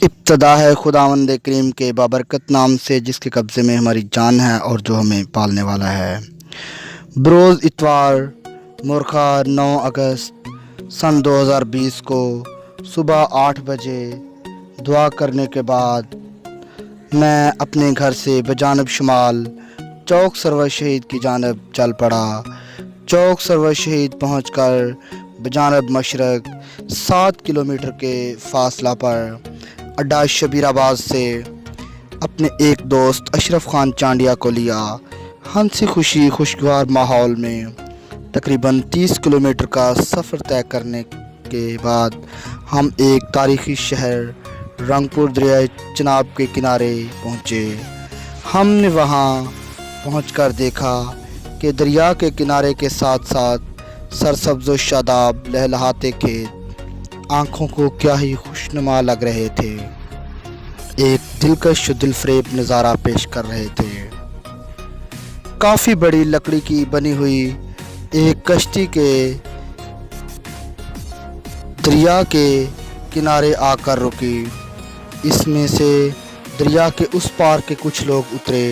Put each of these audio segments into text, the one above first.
ابتدا ہے خداوند کریم کے بابرکت نام سے جس کے قبضے میں ہماری جان ہے اور جو ہمیں پالنے والا ہے۔ بروز اتوار مورخہ 9 اگست سن 2020 کو صبح 8 بجے دعا کرنے کے بعد میں اپنے گھر سے بجانب شمال چوک سرور شہید کی جانب چل پڑا۔ چوک سرور شہید پہنچ کر بجانب مشرق 7 کلومیٹر کے فاصلہ پر اڈا شبیر آباد سے اپنے ایک دوست اشرف خان چانڈیا کو لیا۔ ہنسی خوشی خوشگوار ماحول میں تقریباً 30 کلومیٹر کا سفر طے کرنے کے بعد ہم ایک تاریخی شہر رنگپور دریائے چناب کے کنارے پہنچے۔ ہم نے وہاں پہنچ کر دیکھا کہ دریا کے کنارے کے ساتھ ساتھ سرسبز و شاداب لہلہاتے کھیت آنکھوں کو کیا ہی خوشنما لگ رہے تھے، ایک دلکش و دلفریب نظارہ پیش کر رہے تھے۔ کافی بڑی لکڑی کی بنی ہوئی ایک کشتی کے دریا کے کنارے آ کر رکی۔ اس میں سے دریا کے اس پار کے کچھ لوگ اترے،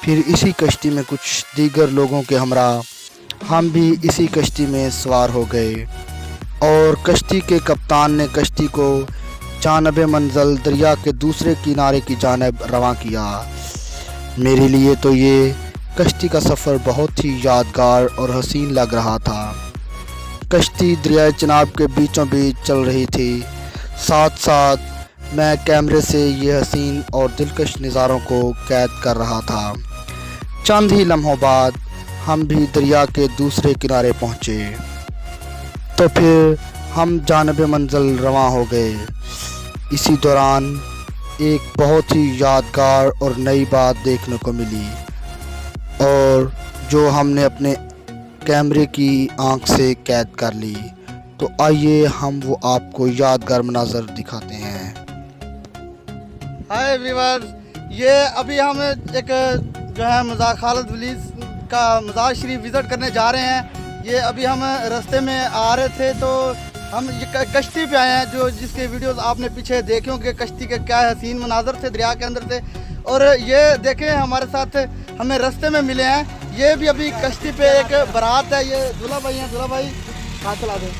پھر اسی کشتی میں کچھ دیگر لوگوں کے ہمراہ ہم بھی اسی کشتی میں سوار ہو گئے اور کشتی کے کپتان نے کشتی کو جانب منزل دریا کے دوسرے کنارے کی جانب رواں کیا۔ میرے لیے تو یہ کشتی کا سفر بہت ہی یادگار اور حسین لگ رہا تھا۔ کشتی دریائے چناب کے بیچوں بیچ چل رہی تھی، ساتھ ساتھ میں کیمرے سے یہ حسین اور دلکش نظاروں کو قید کر رہا تھا۔ چند ہی لمحوں بعد ہم بھی دریا کے دوسرے کنارے پہنچے تو پھر ہم جانب منزل رواں ہو گئے۔ اسی دوران ایک بہت ہی یادگار اور نئی بات دیکھنے کو ملی اور جو ہم نے اپنے کیمرے کی آنکھ سے قید کر لی، تو آئیے ہم وہ آپ کو یادگار مناظر دکھاتے ہیں۔ ہائے ویورز، یہ ابھی ہم ایک جو ہے مزار خالد ولید کا مزار شریف وزٹ کرنے جا رہے ہیں۔ یہ ابھی ہم رستے میں آ رہے تھے تو ہم یہ کشتی پہ آئے ہیں، جس کے ویڈیوز آپ نے پیچھے دیکھے ہوں کہ کشتی کے کیا حسین مناظر تھے دریا کے اندر سے۔ اور یہ دیکھیں ہمارے ساتھ ہمیں رستے میں ملے ہیں، یہ بھی ابھی کشتی پہ ایک بارات ہے۔ یہ دولہا بھائی ہیں، دولہا بھائی ہاتھ چلا دیں،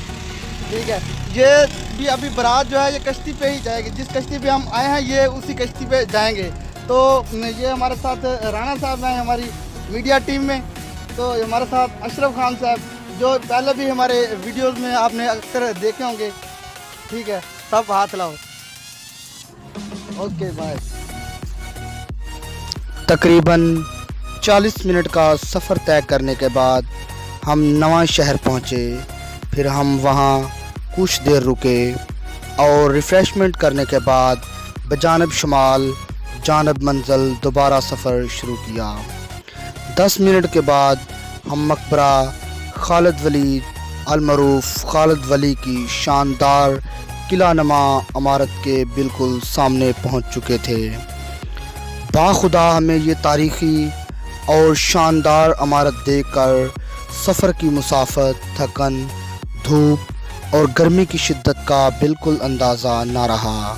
ٹھیک ہے۔ یہ بھی ابھی بارات جو ہے یہ کشتی پہ ہی جائے گی، جس کشتی پہ ہم آئے ہیں یہ اسی کشتی پہ جائیں گے۔ تو یہ ہمارے ساتھ رانا صاحب ہیں ہماری میڈیا ٹیم میں، تو ہمارے ساتھ اشرف خان صاحب جو پہلے بھی ہمارے ویڈیوز میں آپ نے اکثر دیکھے ہوں گے، ٹھیک ہے۔ سب ہاتھ لاؤ، اوکے بائے۔ تقریباً 40 منٹ کا سفر طے کرنے کے بعد ہم نواں شہر پہنچے۔ پھر ہم وہاں کچھ دیر رکے اور ریفریشمنٹ کرنے کے بعد بجانب شمال جانب منزل دوبارہ سفر شروع کیا۔ 10 منٹ کے بعد ہم مقبرہ خالد ولید المعروف خالد ولی کی شاندار قلعہ نما عمارت کے بالکل سامنے پہنچ چکے تھے۔ باخدا ہمیں یہ تاریخی اور شاندار عمارت دیکھ کر سفر کی مسافت، تھکن، دھوپ اور گرمی کی شدت کا بالکل اندازہ نہ رہا۔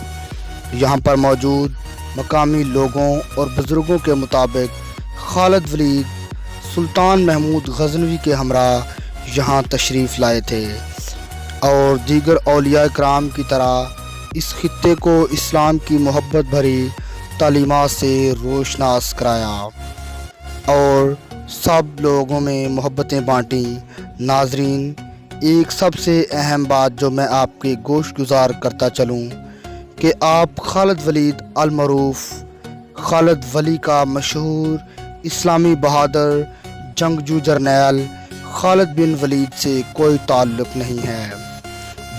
یہاں پر موجود مقامی لوگوں اور بزرگوں کے مطابق خالد ولید سلطان محمود غزنوی کے ہمراہ یہاں تشریف لائے تھے اور دیگر اولیاء کرام کی طرح اس خطے کو اسلام کی محبت بھری تعلیمات سے روشناس کرایا اور سب لوگوں میں محبتیں بانٹیں۔ ناظرین، ایک سب سے اہم بات جو میں آپ کے گوش گزار کرتا چلوں کہ آپ خالد ولید المعروف خالد ولی کا مشہور اسلامی بہادر جنگجو جرنیل خالد بن ولید سے کوئی تعلق نہیں ہے،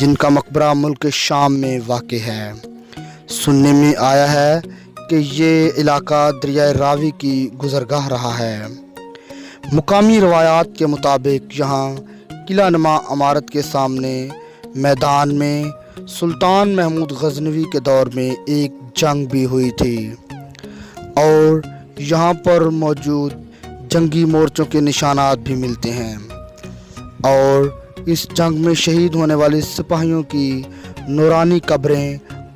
جن کا مقبرہ ملک شام میں واقع ہے۔ سننے میں آیا ہے کہ یہ علاقہ دریائے راوی کی گزرگاہ رہا ہے۔ مقامی روایات کے مطابق یہاں قلعہ نما عمارت کے سامنے میدان میں سلطان محمود غزنوی کے دور میں ایک جنگ بھی ہوئی تھی اور یہاں پر موجود جنگی مورچوں کے نشانات بھی ملتے ہیں اور اس جنگ میں شہید ہونے والے سپاہیوں کی نورانی قبریں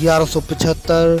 1175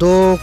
2